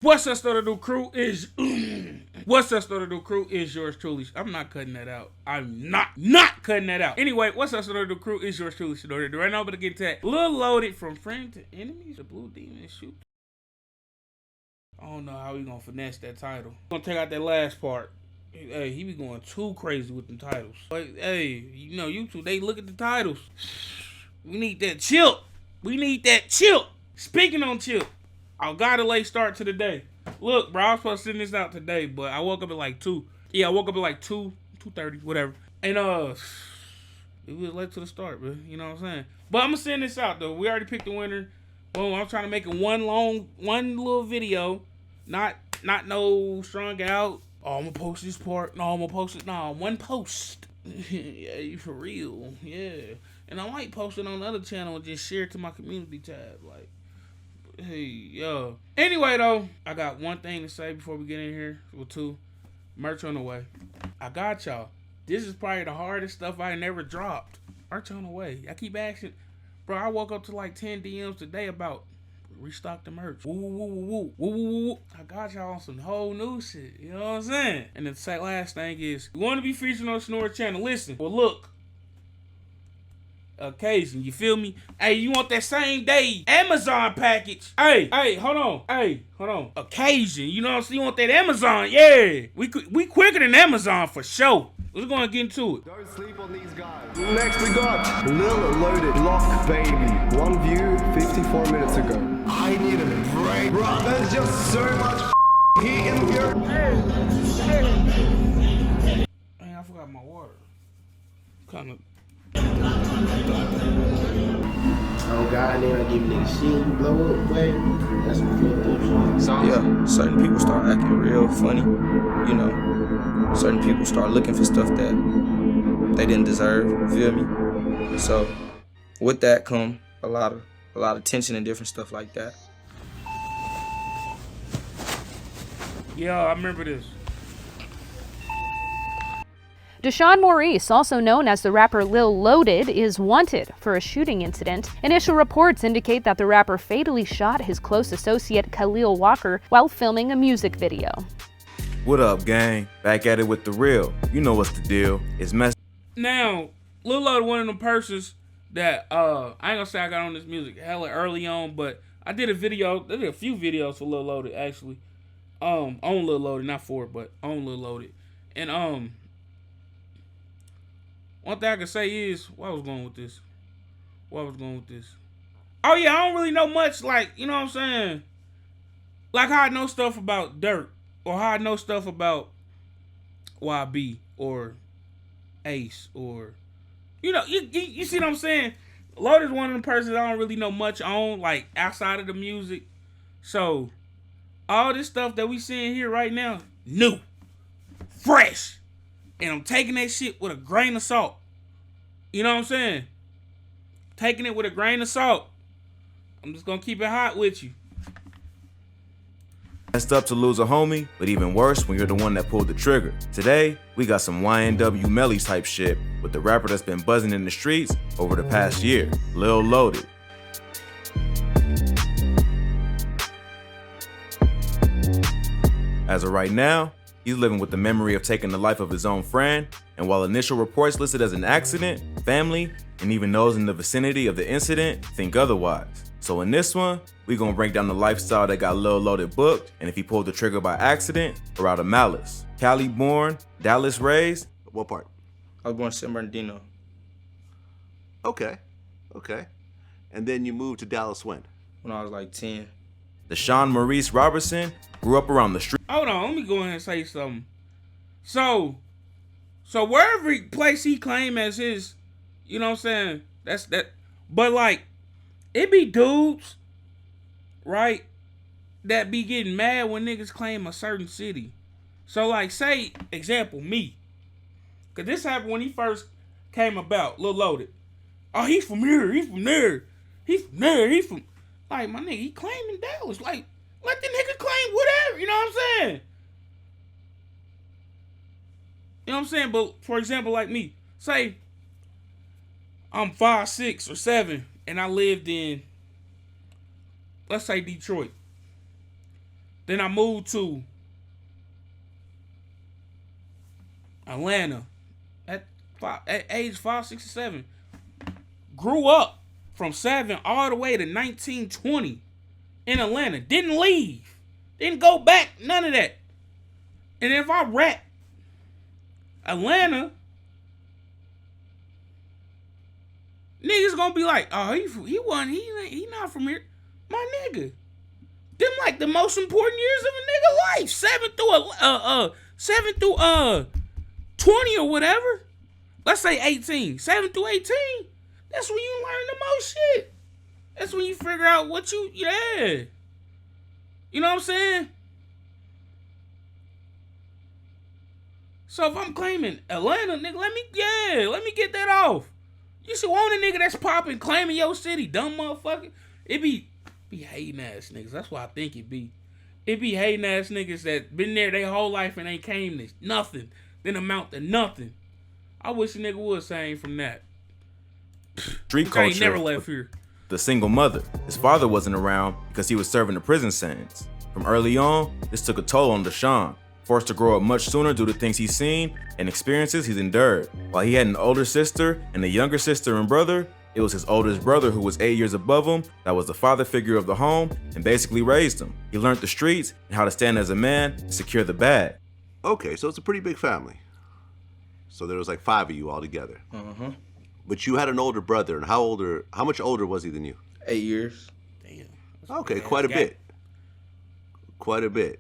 What's up, Stutter Do Crew? What's up, Stutter Do Crew? Is yours truly. I'm not cutting that out. I'm not cutting that out. Anyway, what's up, Stutter Do Crew? Is yours truly, Stutter Do. Right now, I'm gonna get to that. LIL Loaded from friend to enemies. The Blue Demon shoot. I don't know how we gonna finesse that title. Gonna take out that last part. Hey, he be going too crazy with them titles. Like, hey, you know, YouTube, they look at the titles. We need that chip. We need that chip. Speaking on chip, I got a late start to the day. Look, bro, I was supposed to send this out today, but I woke up at like 2. Yeah, I woke up at like 2:30, whatever. And it was late to the start, bro. You know what I'm saying? But I'm gonna send this out though. We already picked the winner. Boom, I'm trying to make it one little video. Not no strung out. Oh, I'm gonna post this part. No, I'm gonna post it. No, one post. Yeah, for real. Yeah. And I might post it on the other channel and just share it to my community tab. Like, hey, yo. Anyway, though, I got one thing to say before we get in here. Well, 2. Merch on the way. I got y'all. This is probably the hardest stuff I never dropped. Merch on the way. I keep asking. Bro, I woke up to like 10 DMs today about restock the merch. Woo, woo, woo, woo, woo, woo, woo. I got y'all on some whole new shit. You know what I'm saying? And the last thing is, you want to be featured on the Snore channel. Listen. Well, look. Occasion, you feel me? Hey, you want that same day Amazon package? Hey, hold on. Occasion, you know what I'm saying? You want that Amazon? Yeah, we quicker than Amazon for sure. We're gonna get into it. Don't sleep on these guys. Next we got LIL Loaded Block Baby. 1 view 54 minutes ago. I need a break, bro. There's just so much heat in here. Man, I forgot my water. Kind of. Oh God, they don't give niggas shit, you blow up, boy. That's what you do. Yeah, certain people start acting real funny, you know. Certain people start looking for stuff that they didn't deserve, feel me? So with that come a lot of tension and different stuff like that. Yeah, I remember this. Deshaun Maurice, also known as the rapper LIL Loaded, is wanted for a shooting incident. Initial reports indicate that the rapper fatally shot his close associate Khalil Walker while filming a music video. What up, gang? Back at it with the real. You know what's the deal. It's messed. Now, LIL Loaded, one of them persons that I ain't gonna say I got on this music hella early on, but I did a few videos for LIL Loaded actually. On LIL Loaded, not for it, but on LIL Loaded. And one thing I can say is, where I was going with this. Oh yeah, I don't really know much, like, you know what I'm saying? Like how I know stuff about Dirt, or how I know stuff about YB, or Ace, or, you know, you see what I'm saying? Loaded's one of them persons I don't really know much on, like, outside of the music. So, all this stuff that we seeing here right now, new, fresh. And I'm taking that shit with a grain of salt. You know what I'm saying? Taking it with a grain of salt. I'm just gonna keep it hot with you. Messed up to lose a homie, but even worse when you're the one that pulled the trigger. Today, we got some YNW Mellies type shit with the rapper that's been buzzing in the streets over the past year, LIL Loaded. As of right now, he's living with the memory of taking the life of his own friend, and while initial reports listed as an accident, family, and even those in the vicinity of the incident think otherwise. So in this one, we gonna break down the lifestyle that got LIL Loaded booked, and if he pulled the trigger by accident or out of malice. Cali born, Dallas raised. What part? I was born in San Bernardino. Okay. And then you moved to Dallas when? When I was like 10. Deshaun Maurice Robertson grew up around the street. Hold on, let me go ahead and say something. So wherever place he claim as his, you know what I'm saying? That's that. But like, it be dudes, right, that be getting mad when niggas claim a certain city. So like, say, example, me. Cause this happened when he first came about, LIL Loaded. Oh, he's from here, he's from there. He's from, like, my nigga, he claiming Dallas. Like, let the nigga claim whatever, you know what I'm saying? You know what I'm saying? But, for example, like me, say, I'm 5, 6, or 7, and I lived in, let's say, Detroit. Then I moved to Atlanta at age 5, 6, and 7. Grew up from 7 all the way to 19, 20 in Atlanta. Didn't leave. Didn't go back. None of that. And if I rap Atlanta, niggas gonna be like, oh, he not from here. My nigga. Them like the most important years of a nigga life. 7 through 20 or whatever. Let's say 18. 7 through 18. That's when you learn the most shit. That's when you figure out what yeah. You know what I'm saying? So if I'm claiming Atlanta, nigga, let me get that off. You should want a nigga that's popping, claiming your city, dumb motherfucker. It be hating ass niggas. That's what I think it be. It be hating ass niggas that been there their whole life and ain't came to nothing. Then amount to nothing. I wish a nigga would say ain't from that. Street culture. Ain't culture. never left here. The single mother. His father wasn't around because he was serving a prison sentence. From early on, this took a toll on Deshaun, forced to grow up much sooner due to things he's seen and experiences he's endured. While he had an older sister and a younger sister and brother, it was his oldest brother who was 8 years above him that was the father figure of the home and basically raised him. He learned the streets and how to stand as a man and secure the bag. Okay, so it's a pretty big family. So there was like 5 of you all together. Uh-huh. But you had an older brother, and how much older was he than you? 8 years. Damn. Okay, quite a bit. Quite a bit.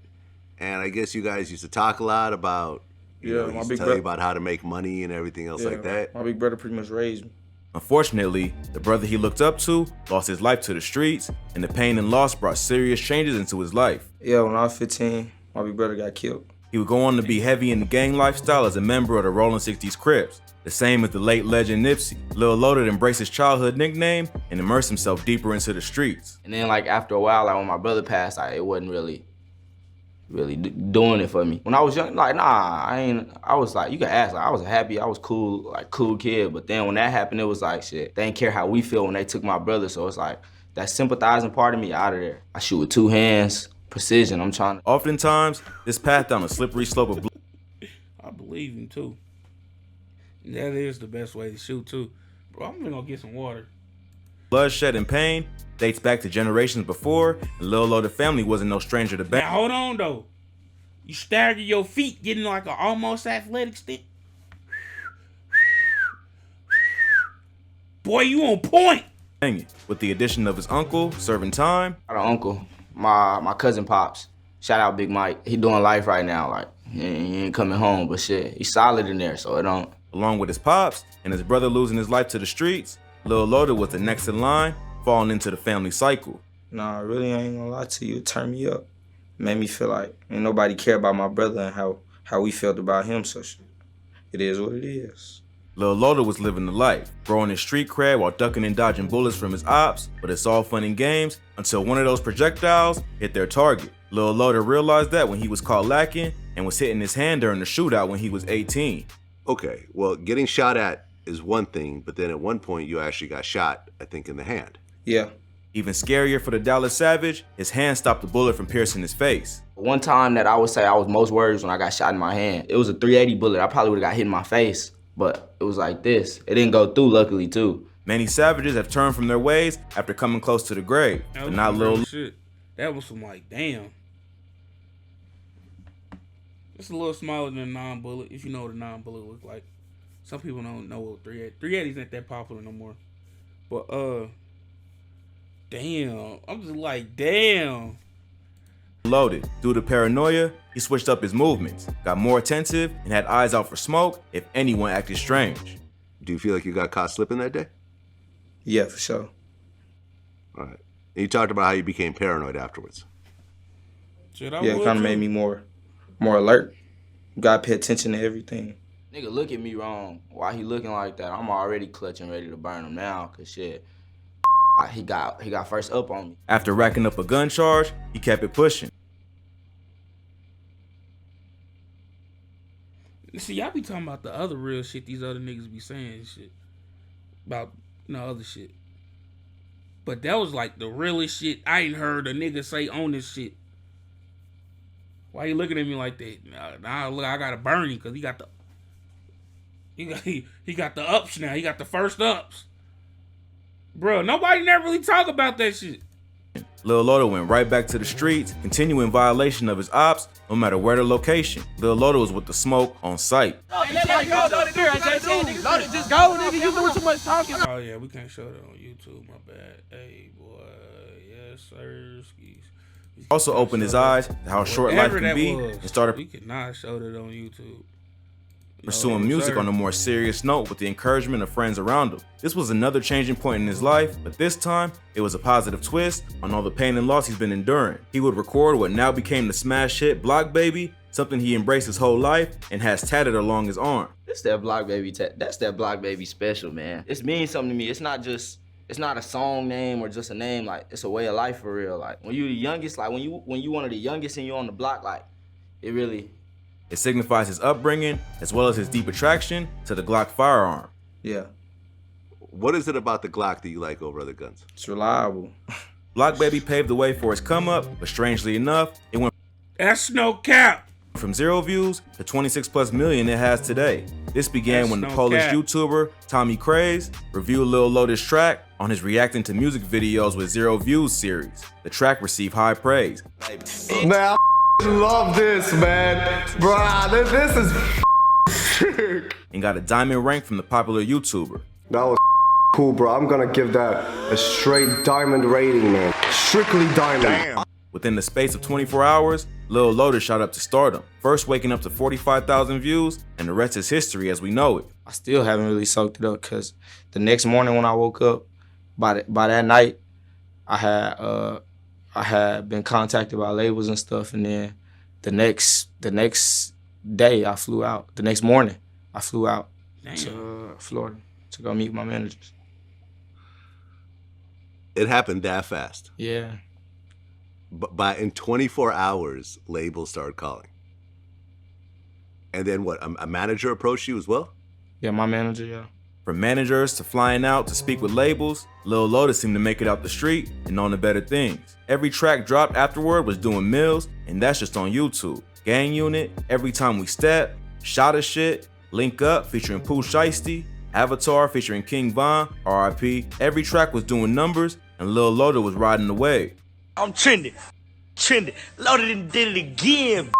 And I guess you guys used to talk a lot about, Yeah, you my used to big tell you brother. about how to make money and everything else like that. My big brother pretty much raised me. Unfortunately, the brother he looked up to lost his life to the streets, and the pain and loss brought serious changes into his life. Yeah, when I was 15, my big brother got killed. He would go on to be heavy in the gang lifestyle as a member of the Rolling 60s Crips, the same as the late legend Nipsey. Lil Loaded embraced his childhood nickname and immersed himself deeper into the streets. And then like after a while, like when my brother passed, it wasn't really doing it for me. When I was young, like I was like, you can ask, like I was happy, I was cool, like cool kid. But then when that happened, it was like shit. They didn't care how we feel when they took my brother. So it's like that sympathizing part of me out of there. I shoot with 2 hands, precision. I'm trying to. Oftentimes, this path down a slippery slope of I believe him too. That is the best way to shoot too. Bro, I'm gonna go get some water. bloodshed and pain dates back to generations before, and Lil Loaded family wasn't no stranger to Now bang. hold on though. You stagger your feet, getting like an almost athletic stick. Boy, you on point. With the addition of his uncle serving time, I got an uncle, my cousin Pops. Shout out Big Mike. He doing life right now. Like he ain't coming home, but shit, he's solid in there, so it don't. along with his pops and his brother losing his life to the streets, Lil Loaded was the next in line, falling into the family cycle. Nah, really, I ain't gonna lie to you. It turned me up. Made me feel like ain't nobody care about my brother and how we felt about him, so shit. It is what it is. Lil Loaded was living the life, growing his street cred while ducking and dodging bullets from his ops, but it's all fun and games until one of those projectiles hit their target. Lil Loaded realized that when he was caught lacking and was hitting his hand during the shootout when he was 18. Okay, well, getting shot at is one thing, but then at one point you actually got shot, I think, in the hand. Yeah. Even scarier for the Dallas Savage, his hand stopped the bullet from piercing his face. One time that I would say I was most worried was when I got shot in my hand. It was a 380 bullet. I probably would have got hit in my face, but it was like this. It didn't go through, luckily, too. Many savages have turned from their ways after coming close to the grave, That but was not some Lil real shit. That was some like, damn. It's a little smaller than a non-bullet, if you know what a non-bullet look like. Some people don't know what 380s ain't that popular no more. But damn. I'm just like, damn. Loaded. Due to paranoia, he switched up his movements, got more attentive, and had eyes out for smoke if anyone acted strange. Do you feel like you got caught slipping that day? Yeah, for sure. All right. And you talked about how you became paranoid afterwards. Shit, I Yeah, it would kind of too. made me more alert. Gotta pay attention to everything. Nigga look at me wrong. Why he looking like that? I'm already clutching, ready to burn him now, cause shit, he got first up on me. After racking up a gun charge, he kept it pushing. See, y'all be talking about the other real shit these other niggas be saying and shit. About, other shit. But that was like the realest shit I ain't heard a nigga say on this shit. Why you looking at me like that? Nah, look, I gotta burn him because he got the ups now. He got the first ups. Bro, nobody never really talk about that shit. Lil Loaded went right back to the streets, continuing violation of his ops, no matter where the location. Lil Loaded was with the smoke on site. Oh yeah, we can't show that on YouTube, my bad. Hey boy, yes sir. Also opened his eyes to how short life can be and started We could not show that on YouTube. pursuing music on a more serious note with the encouragement of friends around him. This was another changing point in his life, but this time, it was a positive twist on all the pain and loss he's been enduring. He would record what now became the smash hit Block Baby, something he embraced his whole life and has tatted along his arm. It's that Block Baby, that's that Block Baby special, man. It means something to me. It's not a song name or just a name, like, it's a way of life for real. Like, when you the youngest, like, when you one of the youngest and you're on the block, like, it really... It signifies his upbringing, as well as his deep attraction to the Glock firearm. Yeah, What is it about the Glock that you like over other guns? it's reliable. Block Baby paved the way for his come up, but strangely enough, it went That's no cap. from 0 views to 26+ million it has today. This began That's when the no Polish cap. YouTuber Tommy Craze reviewed Lil Loaded's track on his reacting to music videos with 0 views series. The track received high praise. Man, I love this, man. Bruh, this is sick. And got a diamond rank from the popular YouTuber. That was cool, bro. I'm gonna give that a straight diamond rating, man. Strictly diamond. Damn. Within the space of 24 hours, Lil Loaded shot up to stardom, first waking up to 45,000 views, and the rest is history as we know it. I still haven't really soaked it up because the next morning when I woke up, by that night, I had been contacted by labels and stuff, and then the next day I flew out. The next morning I flew out to Florida to go meet my managers. It happened that fast. Yeah. But in 24 hours, labels started calling. And then what, a manager approached you as well? Yeah, my manager, yeah. From managers to flying out to speak with labels, Lil Loaded seemed to make it out the street and on to better things. Every track dropped afterward was doing mills, and that's just on YouTube. Gang Unit, Every Time We Step, Shot of Shit, Link Up featuring Pooh Shiesty, Avatar featuring King Von, RIP. Every track was doing numbers, and Lil Loaded was riding the wave. I'm trending. Loaded and did it again.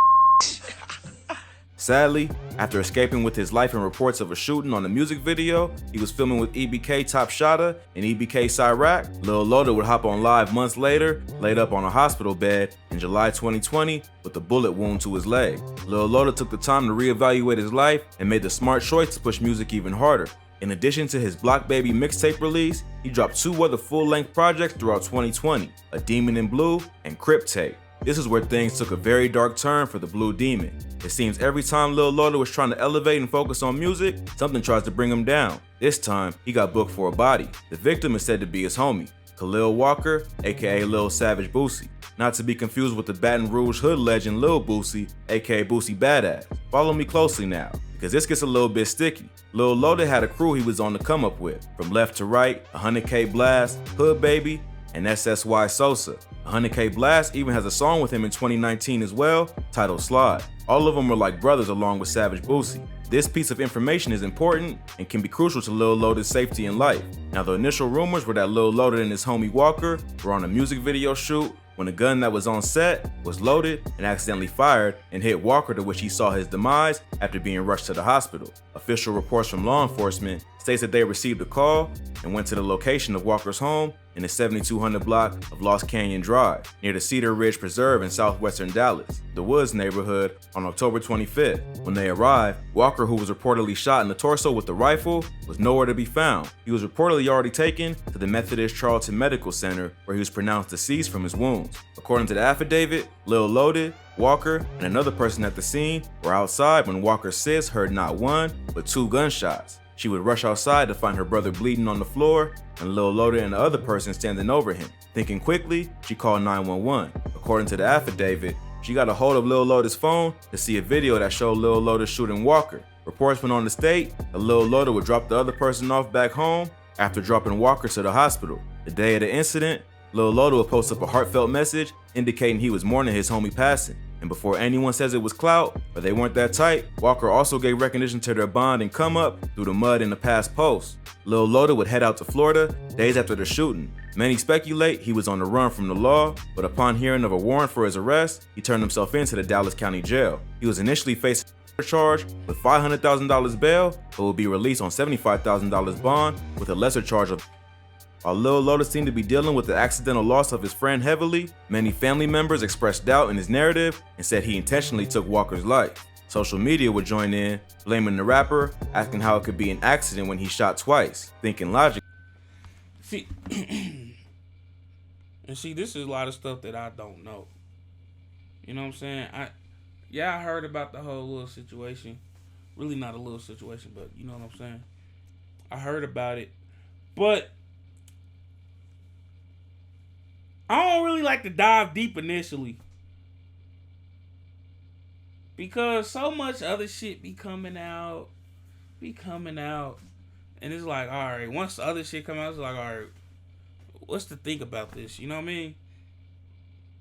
Sadly, after escaping with his life and reports of a shooting on the music video he was filming with EBK Top Shotta and EBK Cyrac, Lil Loaded would hop on live months later, laid up on a hospital bed in July 2020 with a bullet wound to his leg. Lil Loaded took the time to reevaluate his life and made the smart choice to push music even harder. In addition to his Block Baby mixtape release, he dropped 2 other full-length projects throughout 2020, A Demon in Blue and Crip Tape. This is where things took a very dark turn for the Blue Demon. It seems every time Lil Loaded was trying to elevate and focus on music, something tries to bring him down. This time, he got booked for a body. The victim is said to be his homie, Khalil Walker, aka Lil Savage Boosie. Not to be confused with the Baton Rouge hood legend Lil Boosie, aka Boosie Badass. Follow me closely now, because this gets a little bit sticky. Lil Loaded had a crew he was on the come up with. From Left to Right, 100K Blast, Hood Baby, and SSY Sosa. 100K Blast even has a song with him in 2019 as well, titled Slide. All of them were like brothers along with Savage Boosie. This piece of information is important and can be crucial to Lil Loaded's safety in life. Now the initial rumors were that Lil Loaded and his homie Walker were on a music video shoot when a gun that was on set was loaded and accidentally fired and hit Walker, to which he saw his demise after being rushed to the hospital. Official reports from law enforcement states that they received a call and went to the location of Walker's home in the 7200 block of Lost Canyon Drive, near the Cedar Ridge Preserve in southwestern Dallas, the Woods neighborhood, on October 25th. When they arrived, Walker, who was reportedly shot in the torso with the rifle, was nowhere to be found. He was reportedly already taken to the Methodist Charlton Medical Center, where he was pronounced deceased from his wounds. According to the affidavit, Lil Loaded, Walker, and another person at the scene were outside when Walker's sis heard not 1, but 2 gunshots. She would rush outside to find her brother bleeding on the floor and Lil Loaded and the other person standing over him. Thinking quickly, she called 911. According to the affidavit, she got a hold of Lil Loaded's phone to see a video that showed Lil Loaded shooting Walker. Reports went on to state that Lil Loaded would drop the other person off back home after dropping Walker to the hospital. The day of the incident, Lil Loaded would post up a heartfelt message indicating he was mourning his homie passing. And before anyone says it was clout or they weren't that tight, Walker also gave recognition to their bond and come up through the mud in the past post. Lil Loaded would head out to Florida days after the shooting. Many speculate he was on the run from the law, but upon hearing of a warrant for his arrest, he turned himself into the Dallas County Jail. He was initially facing a charge with $500,000 bail, but will be released on $75,000 bond with a lesser charge of. While Lil Loaded seemed to be dealing with the accidental loss of his friend heavily, many family members expressed doubt in his narrative and said he intentionally took Walker's life. Social media would join in, blaming the rapper, asking how it could be an accident when he shot twice, thinking logic. See, and see, this is a lot of stuff that I don't know. You know what I'm saying? I heard about the whole little situation. Really not a little situation, but you know what I'm saying? I heard about it. But I don't really like to dive deep initially. Because so much other shit be coming out. And it's like, all right, once the other shit come out, it's like, all right, what's to think about this? You know what I mean?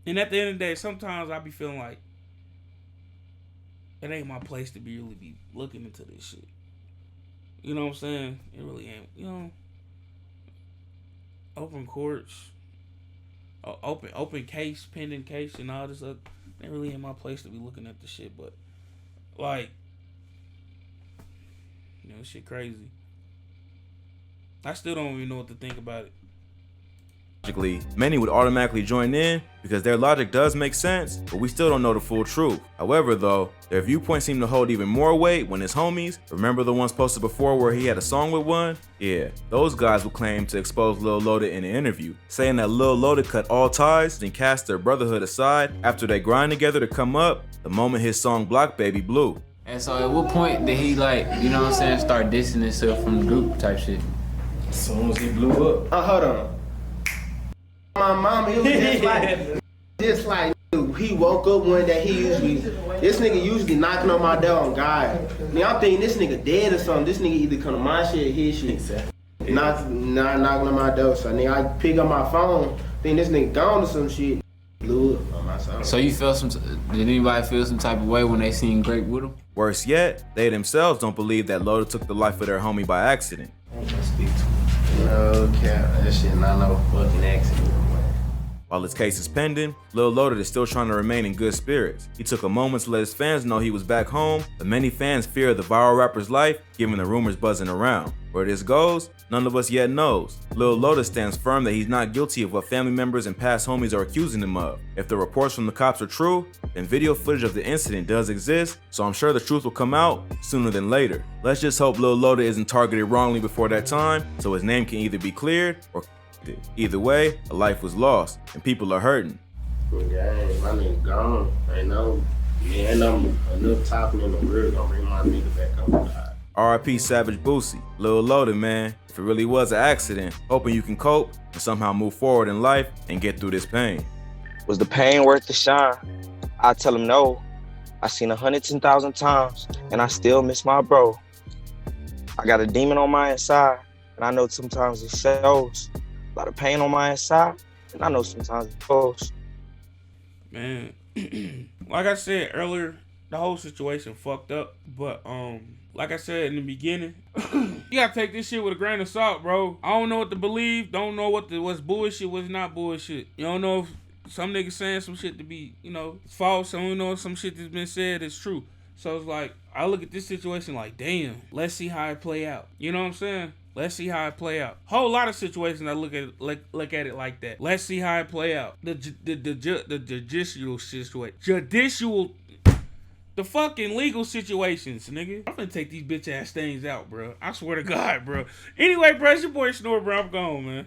And at the end of the day, sometimes I be feeling like it ain't my place to really be looking into this shit. You know what I'm saying? It really ain't. You know, open courts, open case, pending case, and all this other. It really ain't my place to be looking at this shit, but like, you know, shit crazy. I still don't even know what to think about it. Many would automatically join in because their logic does make sense, but we still don't know the full truth. However, though, their viewpoints seem to hold even more weight when his homies, remember the ones posted before where he had a song with one? Yeah, those guys would claim to expose Lil Loaded in an interview, saying that Lil Loaded cut all ties and cast their brotherhood aside after they grind together to come up the moment his song Block Baby blew. And so at what point did he, like, you know what I'm saying, start dissing himself from the group type shit? As soon as he blew up. Hold on. My mama, it was just like he woke up one day. This nigga usually knocking on my door on God. Now I'm thinking this nigga dead or something. This nigga either come to my shit or his shit. Not knocking on my door. So nigga, I pick up my phone, think this nigga gone or some shit. Blew up on my side. So you felt did anybody feel some type of way when they seen Grape with him? Worse yet, they themselves don't believe that Loaded took the life of their homie by accident. No cap, that shit not no fucking accident. While his case is pending, Lil Loaded is still trying to remain in good spirits. He took a moment to let his fans know he was back home, but many fans fear the viral rapper's life, given the rumors buzzing around. Where this goes, none of us yet knows. Lil Loaded stands firm that he's not guilty of what family members and past homies are accusing him of. If the reports from the cops are true, then video footage of the incident does exist, so I'm sure the truth will come out sooner than later. Let's just hope Lil Loaded isn't targeted wrongly before that time, so his name can either be cleared or either way, a life was lost, and people are hurting. Yeah, my nigga gone. Ain't no enough talking in the world gonna bring my nigga back home. R.I.P. Savage Boosie, Lil Loaded, man. If it really was an accident, hoping you can cope and somehow move forward in life and get through this pain. Was the pain worth the shine? I tell him no. I seen 110,000 times, and I still miss my bro. I got a demon on my inside, and I know sometimes it shows. A lot of pain on my inside, and I know sometimes it shows. Man, like I said earlier, the whole situation fucked up. But like I said in the beginning, you gotta take this shit with a grain of salt, bro. I don't know what to believe. Don't know what's bullshit, what's not bullshit. You don't know if some niggas saying some shit to be, you know, false. I don't know if some shit that's been said is true. So it's like, I look at this situation like, damn, let's see how it play out. You know what I'm saying? Let's see how it play out. Whole lot of situations I look at it like that. Let's see how it play out. The judicial situation. The fucking legal situations, nigga. I'm gonna take these bitch ass things out, bro. I swear to God, bro. Anyway, bro, it's your boy Snore, bro. I'm gone, man.